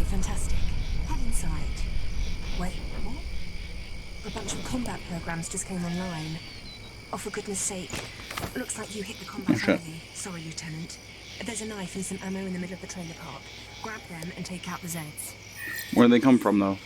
Okay, fantastic. Head inside. Wait, what? A bunch of combat programs just came online. Oh, for goodness sake. Looks like you hit the combat early. Sorry, Lieutenant. There's a knife and some ammo in the middle of the trailer park. Grab them and take out the Zeds. Where do they come from, though?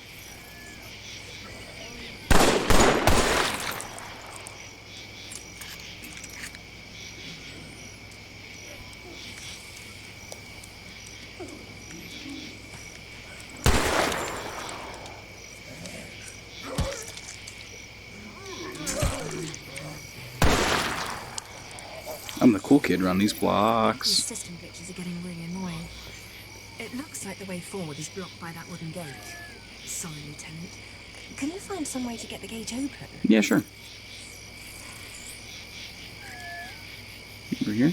I'm the cool kid around these blocks. These system glitches are getting really annoying. It looks like the way forward is blocked by that wooden gate. Sorry, Lieutenant. Can you find some way to get the gate open? Yeah, sure. Over here.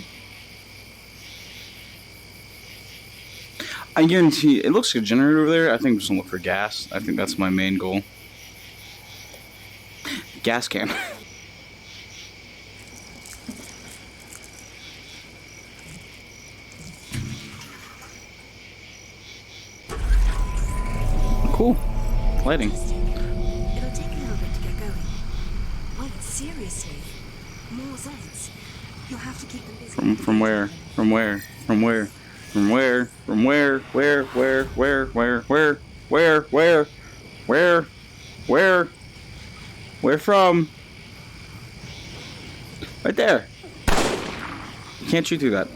I guarantee it looks like a generator over there. I think I'm just gonna look for gas. I think that's my main goal. Gas can. Cool. Lighting. It'll take a little bit to get going. Wait, seriously? More Zeds? You'll have to keep them busy. From where? From where? From where? From where? From where? Where? Where from? Right there. You can't shoot through that.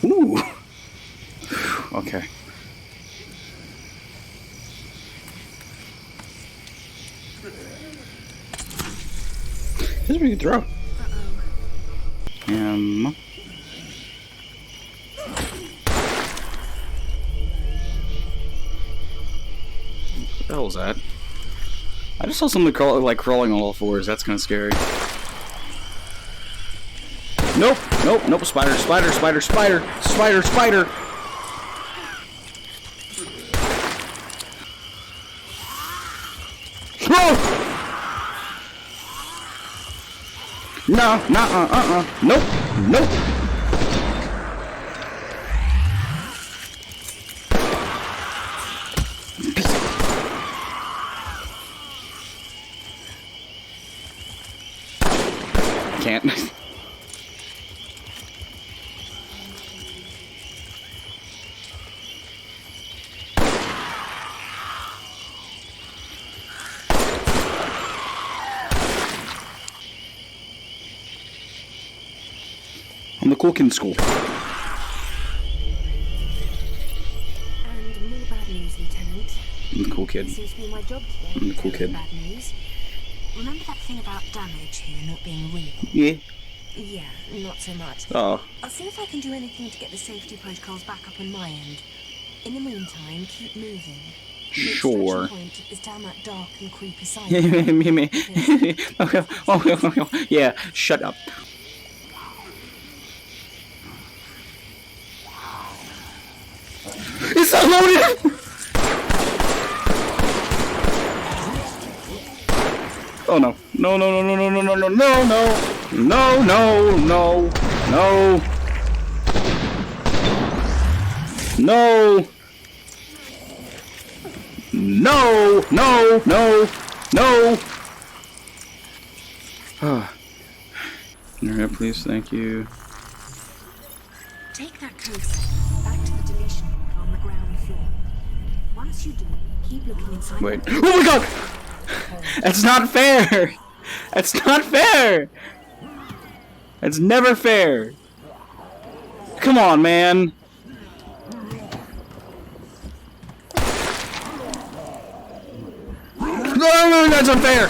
Ooh. Okay. This is a pretty good throw. What the hell was that? I just saw something crawling on all fours. That's kind of scary. Nope, nope, nope. Spider. No, nope. Can't. I'm the cool kid in school. And more bad news, Lieutenant. I'm the cool kid. It seems to be my job today. I'm the cool kid. Bad news. Remember that thing about damage here not being real? Yeah. Yeah, not so much. Oh. I'll see if I can do anything to get the safety protocols back up on my end. In the meantime, keep moving. Sure. The extraction point is down that dark and creepy side. Yeah, shut up. It's not loaded! Oh no. No. Alright, please, thank you. Take that code back to the deletion portal on the ground floor. Once you do, keep looking inside. Wait. Oh my god! That's not fair! That's not fair! That's never fair! Come on, man! No, that's unfair!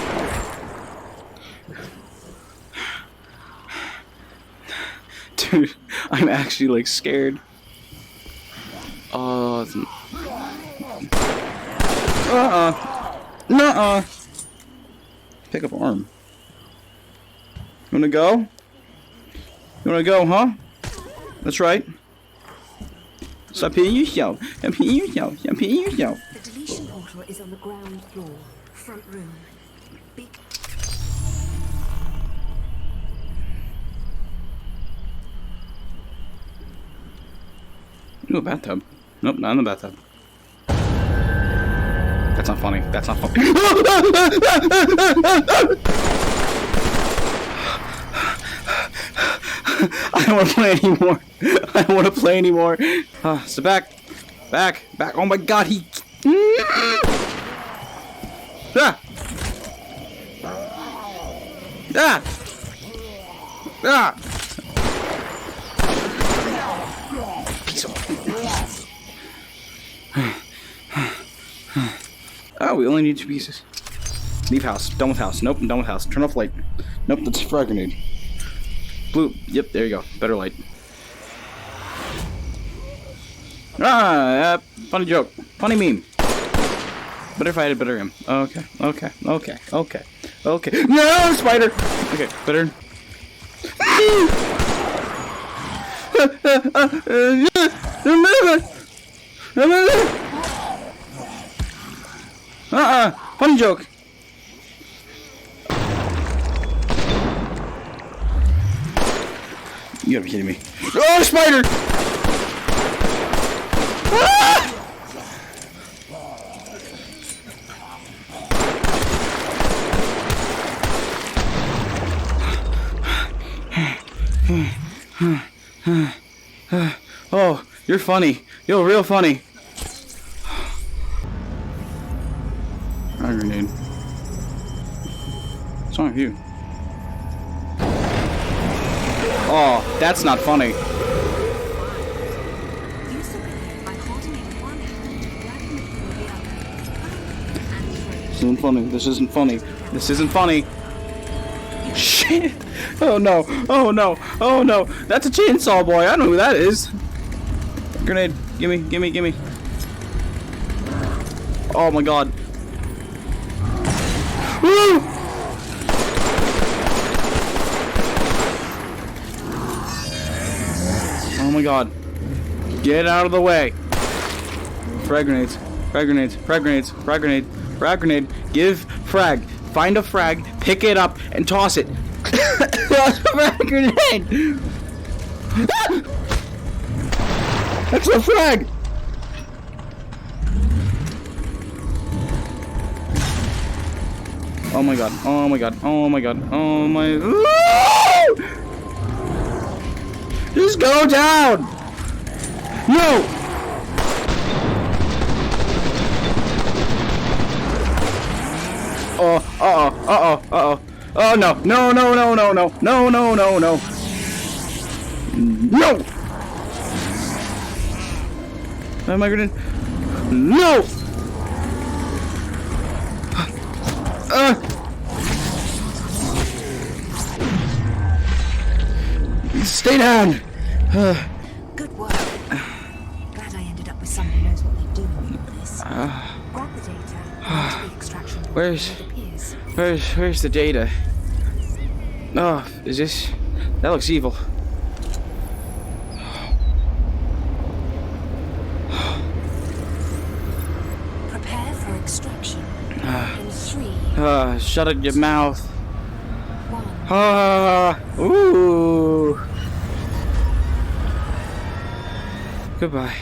Dude, I'm actually like scared. Oh, it's... Nuh-uh. Pick up arm. You wanna go? You wanna go, huh? That's right. Stop hitting yourself. I'm hitting yourself. I'm hitting yourself. The deletion portal vehicle is on the ground floor, front room. Big. Ooh, a bathtub. Nope, not in the bathtub. That's not funny. That's not funny. I don't want to play anymore. I don't want to play anymore. So back. Oh my god, he. Ah! Ah! Ah! Piece of. Oh, we only need 2 pieces. Leave house. Done with house. Nope, I'm done with house. Turn off light. Nope, that's a frag grenade. Blue. Yep, there you go. Better light. Funny joke. Funny meme. Better if I had a better him. Okay. No, spider! Okay, better. Funny joke. You gotta be kidding me. Oh, spider! Ah! Oh, you're funny. You're real funny. Frag grenade. What's wrong with you? Oh, that's not funny. This isn't funny. This isn't funny. This isn't funny. Shit. Oh no. Oh no. Oh no. That's a chainsaw boy. I know who that is. Grenade. Gimme. Oh my god. Woo! Oh my god. Get out of the way. Frag grenades. Frag grenade. Give frag. Find a frag, pick it up, and toss it. That's a frag grenade! That's a frag! Oh my god. Just go down! No! Uh-oh. Oh no. No. Am I gonna? No! Stay down! Good work. Glad I ended up with someone who knows what they're doing with this. Grab the data and the extraction board when it appears. Where's the data? Oh, is this? That looks evil. Prepare for extraction. In 3. Shut it, your mouth. 1. Ooh. Goodbye.